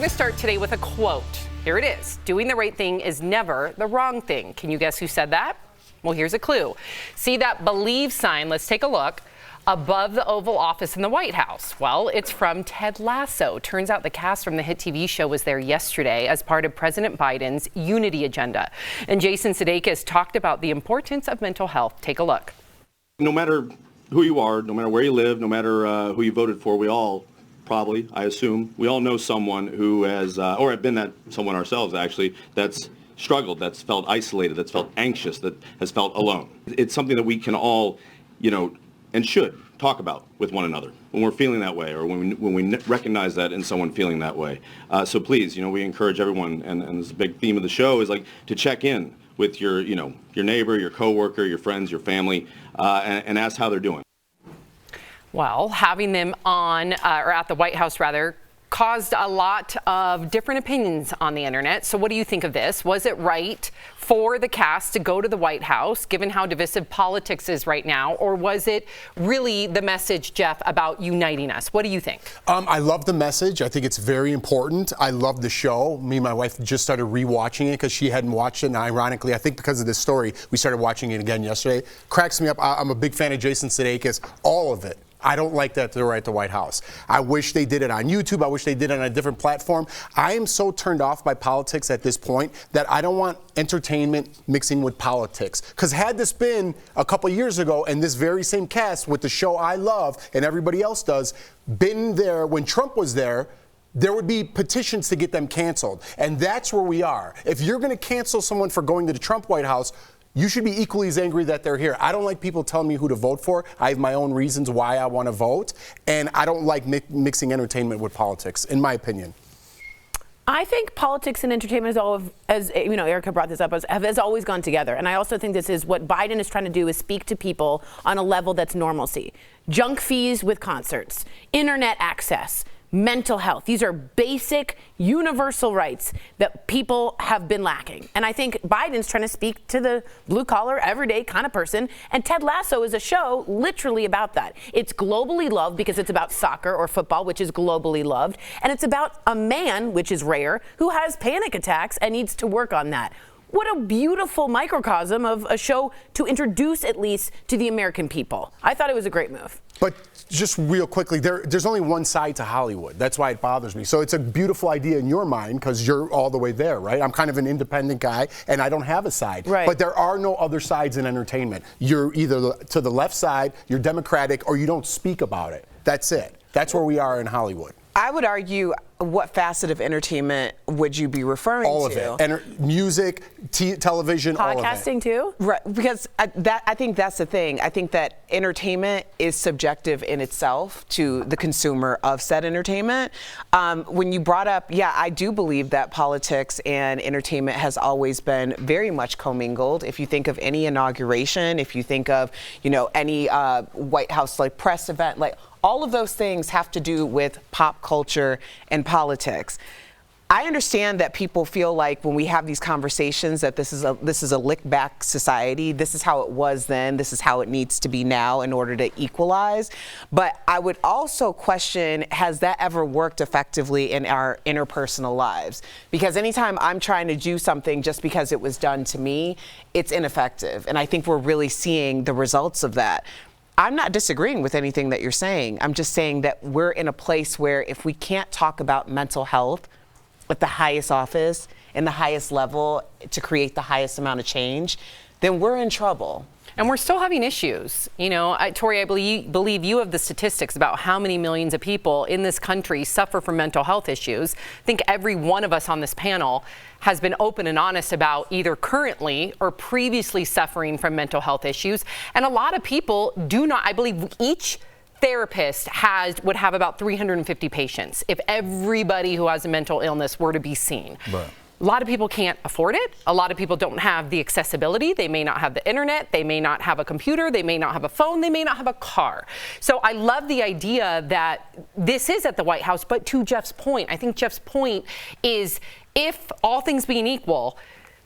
going to start today with a quote. Here it is. Doing the right thing is never the wrong thing. Can you guess who said that? Well, here's a clue. See that believe sign? Let's take a look. Above the Oval Office in the White House. Well, it's from Ted Lasso. Turns out the cast from the hit TV show was there yesterday as part of President Biden's unity agenda. And Jason Sudeikis talked about the importance of mental health. Take a look. No matter who you are, no matter where you live, no matter who you voted for, we all probably, I assume, we all know someone who has, or have been that someone ourselves actually, that's struggled, that's felt isolated, that's felt anxious, that has felt alone. It's something that we can all, and should talk about with one another when we're feeling that way, or when we recognize that in someone feeling that way. So please, we encourage everyone, and this is a big theme of the show, is like to check in with your neighbor, your coworker, your friends, your family, and ask how they're doing. Well, having them on, or at the White House rather, caused a lot of different opinions on the internet. So what do you think of this? Was it right for the cast to go to the White House, given how divisive politics is right now? Or was it really the message, Jeff, about uniting us? What do you think? I love the message. I think it's very important. I love the show. Me and my wife just started rewatching it because she hadn't watched it. And ironically, I think because of this story, we started watching it again yesterday. Cracks me up. I'm a big fan of Jason Sudeikis. All of it. I don't like that they're at the White House. I wish they did it on YouTube. I wish they did it on a different platform. I am so turned off by politics at this point that I don't want entertainment mixing with politics. Because had this been a couple years ago and this very same cast with the show I love and everybody else does, been there when Trump was there, there would be petitions to get them canceled. And that's where we are. If you're going to cancel someone for going to the Trump White House, you should be equally as angry that they're here. I don't like people telling me who to vote for. I have my own reasons why I want to vote, and I don't like mixing entertainment with politics, in my opinion. I think politics and entertainment, as Erica brought this up, has always gone together. And I also think this is what Biden is trying to do, is speak to people on a level that's normalcy. Junk fees with concerts, internet access, mental health. These are basic, universal rights that people have been lacking. And I think Biden's trying to speak to the blue-collar, everyday kind of person. And Ted Lasso is a show literally about that. It's globally loved because it's about soccer or football, which is globally loved. And it's about a man, which is rare, who has panic attacks and needs to work on that. What a beautiful microcosm of a show to introduce, at least, to the American people. I thought it was a great move. But just real quickly, there's only one side to Hollywood. That's why it bothers me. So it's a beautiful idea in your mind because you're all the way there, right? I'm kind of an independent guy, and I don't have a side. Right. But there are no other sides in entertainment. You're either to the left side, you're Democratic, or you don't speak about it. That's it. That's where we are in Hollywood. I would argue, what facet of entertainment would you be referring to? All of it. Music, television, all of it. Podcasting too? Right, because I think that's the thing. I think that entertainment is subjective in itself to the consumer of said entertainment. When you brought up, I do believe that politics and entertainment has always been very much commingled. If you think of any inauguration, if you think of, any White House press event, all of those things have to do with pop culture and politics. I understand that people feel like when we have these conversations that this is a lick back society. This is how it was then. This is how it needs to be now in order to equalize. But I would also question, has that ever worked effectively in our interpersonal lives? Because anytime I'm trying to do something just because it was done to me, it's ineffective. And I think we're really seeing the results of that. I'm not disagreeing with anything that you're saying. I'm just saying that we're in a place where if we can't talk about mental health at the highest office and the highest level to create the highest amount of change, then we're in trouble. And we're still having issues. Tori, I believe you have the statistics about how many millions of people in this country suffer from mental health issues. I think every one of us on this panel has been open and honest about either currently or previously suffering from mental health issues. And a lot of people do not. I believe each therapist would have about 350 patients if everybody who has a mental illness were to be seen. Right. A lot of people can't afford it. A lot of people don't have the accessibility. They may not have the internet. They may not have a computer. They may not have a phone. They may not have a car. So I love the idea that this is at the White House. But to Jeff's point, I think Jeff's point is, if all things being equal,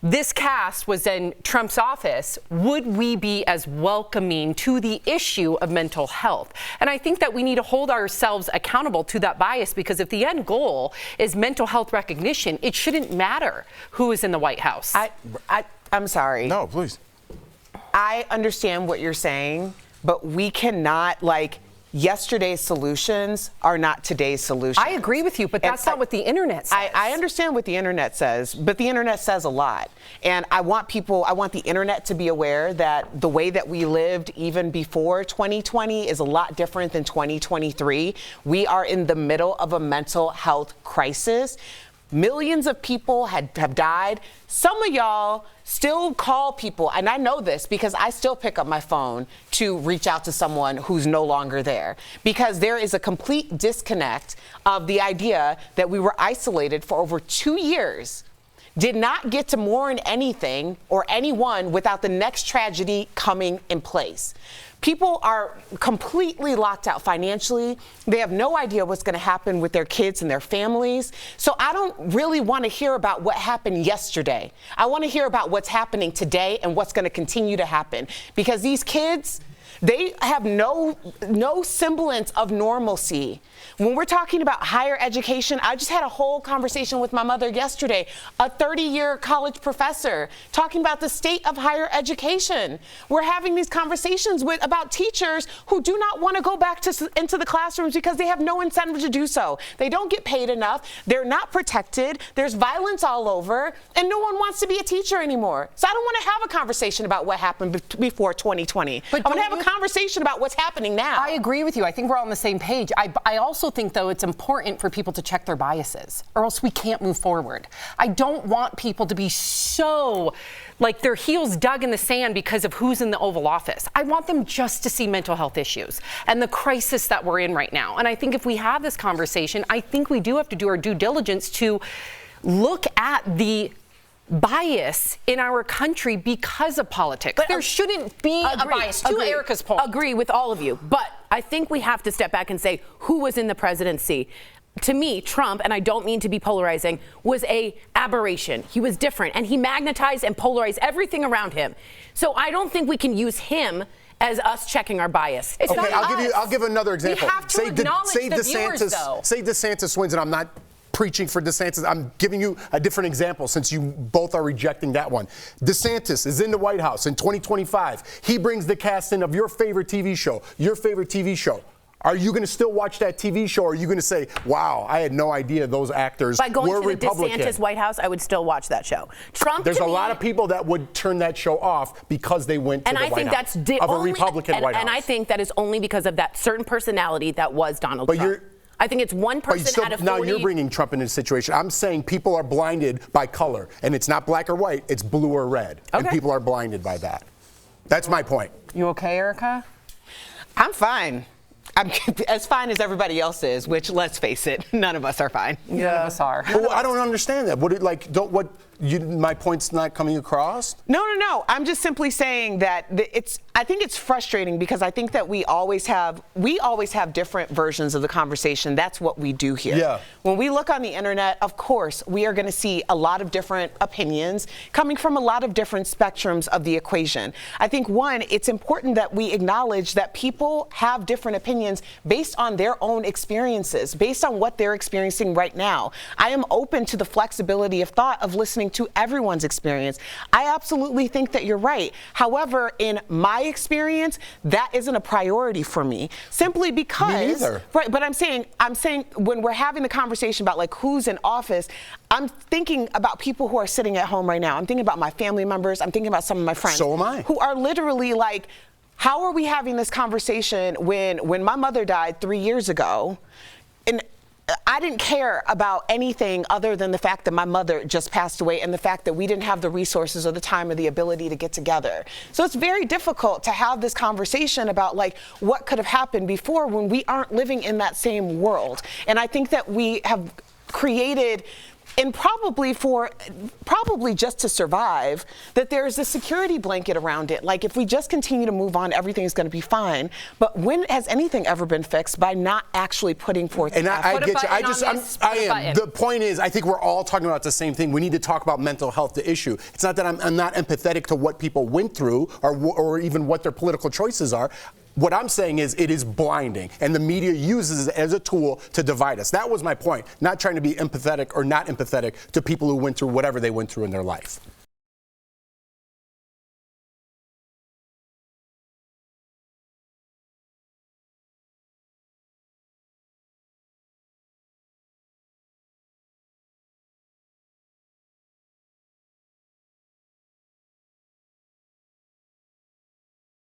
this cast was in Trump's office, would we be as welcoming to the issue of mental health? And I think that we need to hold ourselves accountable to that bias, because if the end goal is mental health recognition, it shouldn't matter who is in the White House. I'm sorry. No, please. I understand what you're saying, but we cannot, yesterday's solutions are not today's solutions. I agree with you, but that's not what the internet says. I understand what the internet says, but the internet says a lot. And I want the internet to be aware that the way that we lived even before 2020 is a lot different than 2023. We are in the middle of a mental health crisis. Millions of people have died. Some of y'all still call people, and I know this because I still pick up my phone to reach out to someone who's no longer there, because there is a complete disconnect of the idea that we were isolated for over 2 years, did not get to mourn anything or anyone without the next tragedy coming in place. People are completely locked out financially. They have no idea what's going to happen with their kids and their families. So I don't really want to hear about what happened yesterday. I want to hear about what's happening today and what's going to continue to happen, because these kids, they have no semblance of normalcy. When we're talking about higher education, I just had a whole conversation with my mother yesterday, a 30-year college professor, talking about the state of higher education. We're having these conversations about teachers who do not want to go back into the classrooms because they have no incentive to do so. They don't get paid enough. They're not protected. There's violence all over, and no one wants to be a teacher anymore. So I don't want to have a conversation about what happened before 2020. But I want to have a conversation about what's happening now. I agree with you. I think we're all on the same page. I also think, though, it's important for people to check their biases, or else we can't move forward. I don't want people to be so like their heels dug in the sand because of who's in the Oval Office. I want them just to see mental health issues and the crisis that we're in right now. And I think if we have this conversation, I think we do have to do our due diligence to look at the bias in our country because of politics. But there shouldn't be a bias. To Erica's point. Agree with all of you. But I think we have to step back and say who was in the presidency. To me, Trump, and I don't mean to be polarizing, was a aberration. He was different, and he magnetized and polarized everything around him. So I don't think we can use him as us checking our bias. It's okay, not I'll give another example. We have to acknowledge the viewers, though. Say DeSantis wins, and I'm not preaching for DeSantis. I'm giving you a different example since you both are rejecting that one. DeSantis is in the White House in 2025. He brings the cast in of your favorite TV show. Are you going to still watch that TV show, or are you going to say, wow, I had no idea those actors were Republican? By going to the DeSantis White House, I would still watch that show. Trump, there's a lot of people that would turn that show off because they went to the White House of a Republican White House. And I think that is only because of that certain personality that was Donald Trump. I think it's one person out of 40. Now you're bringing Trump into the situation. I'm saying people are blinded by color, and it's not black or white, it's blue or red. Okay. And people are blinded by that. That's my point. You okay, Erica? I'm fine. I'm as fine as everybody else is, which, let's face it, none of us are fine. None of us are. Well, I don't understand that. My point's not coming across? No. I'm just simply saying that I think it's frustrating because I think that we always have different versions of the conversation. That's what we do here. Yeah. When we look on the internet, of course, we are going to see a lot of different opinions coming from a lot of different spectrums of the equation. I think, one, it's important that we acknowledge that people have different opinions based on their own experiences, based on what they're experiencing right now. I am open to the flexibility of thought of listening to everyone's experience. I absolutely think that you're right. However, in my experience, that isn't a priority for me. Simply because, me neither. Right? But I'm saying when we're having the conversation about like who's in office, I'm thinking about people who are sitting at home right now. I'm thinking about my family members. I'm thinking about some of my friends. So am I. Who are literally like, how are we having this conversation when my mother died 3 years ago, and I didn't care about anything other than the fact that my mother just passed away and the fact that we didn't have the resources or the time or the ability to get together. So it's very difficult to have this conversation about like what could have happened before when we aren't living in that same world. And I think that we have created and probably just to survive, that there's a security blanket around it. Like, if we just continue to move on, everything's going to be fine. But when has anything ever been fixed by not actually putting forth And effort? I Put a get you. button on this. I Put a am. button. The point is, I think we're all talking about the same thing. We need to talk about mental health, the issue. It's not that I'm not empathetic to what people went through or even what their political choices are. What I'm saying is it is blinding, and the media uses it as a tool to divide us. That was my point, not trying to be empathetic or not empathetic to people who went through whatever they went through in their life.